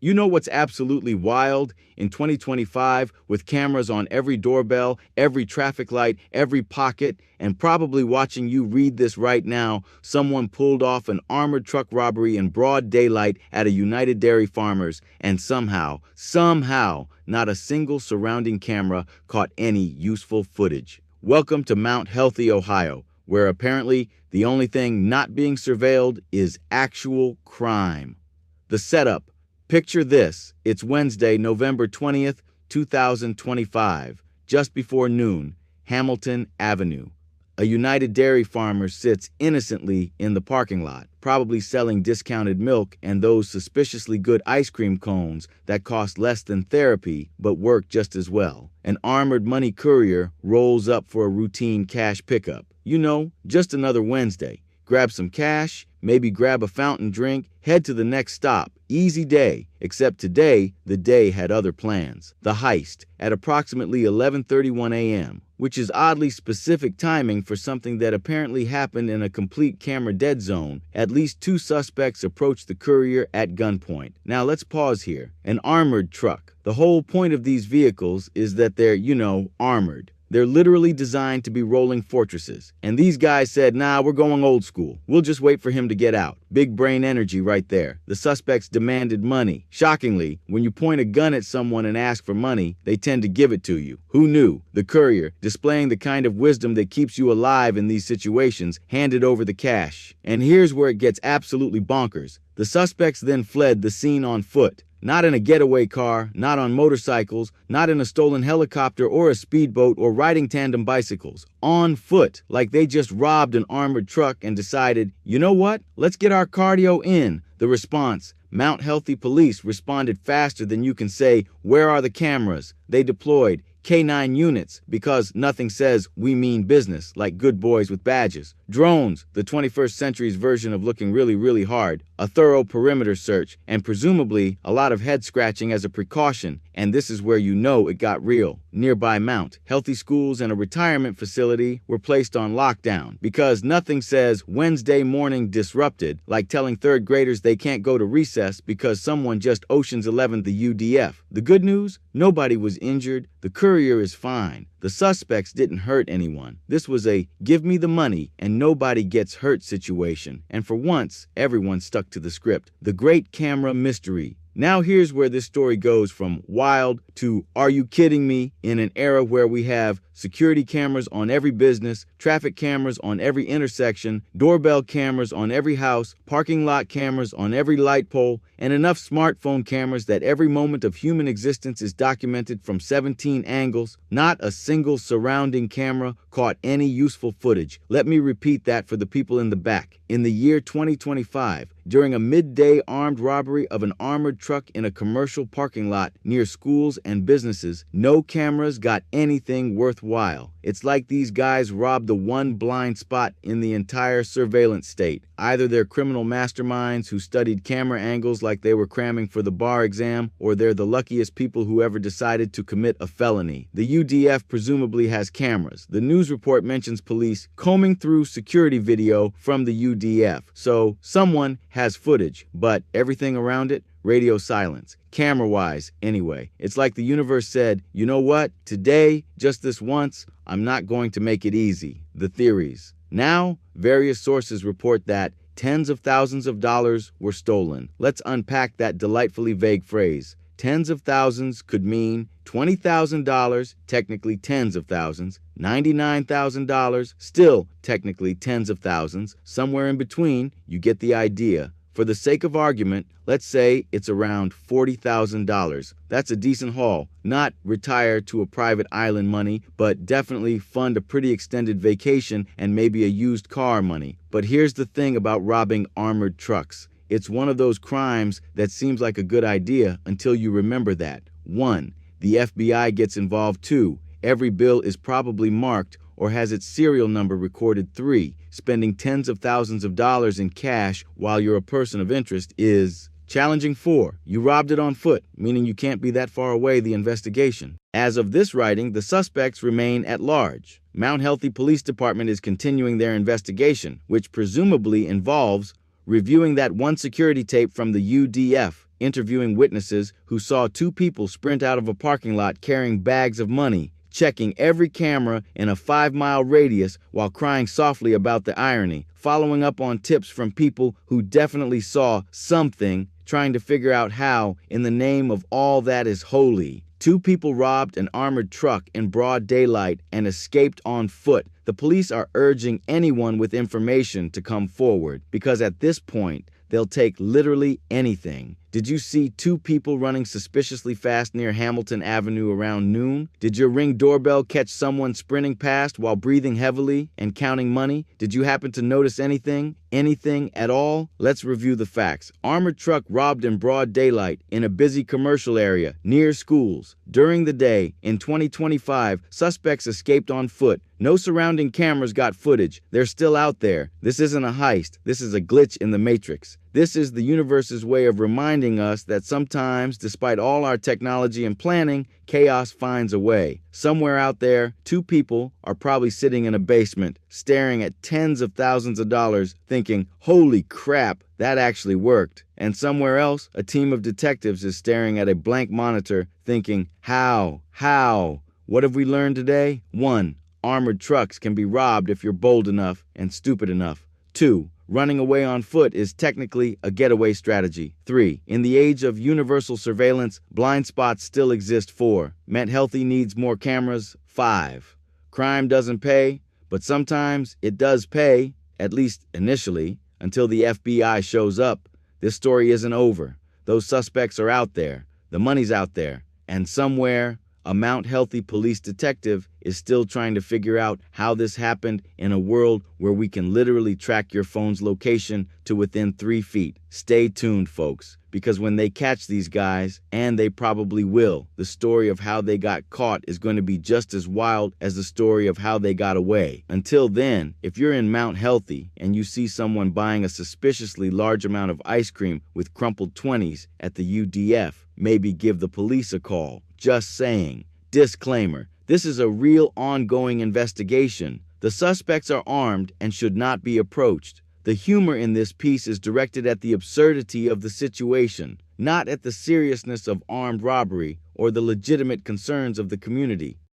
You know what's absolutely wild? In 2025, with cameras on every doorbell, every traffic light, every pocket, and probably watching you read this right now, someone pulled off an armored truck robbery in broad daylight at a United Dairy Farmers, and somehow, not a single surrounding camera caught any useful footage. Welcome to Mount Healthy, Ohio, where apparently the only thing not being surveilled is actual crime. The setup. Picture this. It's Wednesday, November 20th, 2025, just before noon, Hamilton Avenue. A United Dairy Farmer sits innocently in the parking lot, probably selling discounted milk and those suspiciously good ice cream cones that cost less than therapy but work just as well. An armored money courier rolls up for a routine cash pickup. You know, just another Wednesday. Grab some cash, maybe grab a fountain drink, head to the next stop. Easy day, except today, the day had other plans. The heist, at approximately 11:31 a.m., which is oddly specific timing for something that apparently happened in a complete camera dead zone. At least two suspects approached the courier at gunpoint. Now let's pause here. An armored truck. The whole point of these vehicles is that they're, armored. They're literally designed to be rolling fortresses. And these guys said, nah, we're going old school. We'll just wait for him to get out. Big brain energy right there. The suspects demanded money. Shockingly, when you point a gun at someone and ask for money, they tend to give it to you. Who knew? The courier, displaying the kind of wisdom that keeps you alive in these situations, handed over the cash. And here's where it gets absolutely bonkers. The suspects then fled the scene on foot. Not in a getaway car, not on motorcycles, not in a stolen helicopter or a speedboat or riding tandem bicycles. On foot, like they just robbed an armored truck and decided, you know what? Let's get our cardio in. The response, Mount Healthy Police responded faster than you can say, where are the cameras? They deployed K9 units because nothing says we mean business like good boys with badges. Drones, the 21st century's version of looking really hard. A thorough perimeter search and presumably a lot of head scratching as a precaution. And this is where you know it got real. Nearby Mount Healthy schools and a retirement facility were placed on lockdown because nothing says Wednesday morning disrupted like telling third graders they can't go to recess because someone just Ocean's 11 the UDF. The good news? Nobody was injured. The courier is fine. The suspects didn't hurt anyone. This was a give me the money and nobody gets hurt situation. And for once, everyone stuck to the script. The great camera mystery. Now here's where this story goes from wild to are you kidding me in an era where we have security cameras on every business, traffic cameras on every intersection, doorbell cameras on every house, parking lot cameras on every light pole, and enough smartphone cameras that every moment of human existence is documented from 17 angles. Not a single surrounding camera caught any useful footage. Let me repeat that for the people in the back. In the year 2025, during a midday armed robbery of an armored truck in a commercial parking lot near schools and businesses, no cameras got anything worthwhile. It's like these guys robbed the one blind spot in the entire surveillance state. Either they're criminal masterminds who studied camera angles like they were cramming for the bar exam, or they're the luckiest people who ever decided to commit a felony. The UDF presumably has cameras. The news report mentions police combing through security video from the UDF. So someone has footage, but everything around it? Radio silence. Camera-wise, anyway. It's like the universe said, you know what? Today, just this once, I'm not going to make it easy. The theories. Now, various sources report that tens of thousands of dollars were stolen. Let's unpack that delightfully vague phrase. Tens of thousands could mean $20,000, technically tens of thousands, $99,000, still technically tens of thousands, somewhere in between, you get the idea. For the sake of argument, let's say it's around $40,000. That's a decent haul. Not retire to a private island money, but definitely fund a pretty extended vacation and maybe a used car money. But here's the thing about robbing armored trucks. It's one of those crimes that seems like a good idea until you remember that. 1. The FBI gets involved too. Every bill is probably marked or has its serial number recorded. 3. Spending tens of thousands of dollars in cash while you're a person of interest is challenging. 4. You robbed it on foot, meaning you can't be that far away the investigation. As of this writing, the suspects remain at large. Mount Healthy Police Department is continuing their investigation, which presumably involves reviewing that one security tape from the UDF, interviewing witnesses who saw two people sprint out of a parking lot carrying bags of money, checking every camera in a 5-mile radius while crying softly about the irony, following up on tips from people who definitely saw something, trying to figure out how, in the name of all that is holy. Two people robbed an armored truck in broad daylight and escaped on foot. The police are urging anyone with information to come forward, because at this point, they'll take literally anything. Did you see two people running suspiciously fast near Hamilton Avenue around noon? Did your Ring doorbell catch someone sprinting past while breathing heavily and counting money? Did you happen to notice anything? Anything at all? Let's review the facts. Armored truck robbed in broad daylight in a busy commercial area near schools. During the day, in 2025, suspects escaped on foot. No surrounding cameras got footage. They're still out there. This isn't a heist. This is a glitch in the matrix. This is the universe's way of reminding us that sometimes, despite all our technology and planning, chaos finds a way. Somewhere out there, two people are probably sitting in a basement, staring at tens of thousands of dollars, thinking, holy crap, that actually worked. And somewhere else, a team of detectives is staring at a blank monitor, thinking, how? What have we learned today? 1. Armored trucks can be robbed if you're bold enough and stupid enough. 2. Running away on foot is technically a getaway strategy. 3. In the age of universal surveillance, blind spots still exist. 4. Met Healthy needs more cameras. 5. Crime doesn't pay, but sometimes it does pay, at least initially, until the FBI shows up. This story isn't over. Those suspects are out there. The money's out there. And somewhere, a Mount Healthy police detective is still trying to figure out how this happened in a world where we can literally track your phone's location to within 3 feet. Stay tuned, folks, because when they catch these guys, and they probably will, the story of how they got caught is going to be just as wild as the story of how they got away. Until then, if you're in Mount Healthy and you see someone buying a suspiciously large amount of ice cream with crumpled 20s at the UDF, maybe give the police a call. Just saying. Disclaimer. This is a real ongoing investigation. The suspects are armed and should not be approached. The humor in this piece is directed at the absurdity of the situation, not at the seriousness of armed robbery or the legitimate concerns of the community.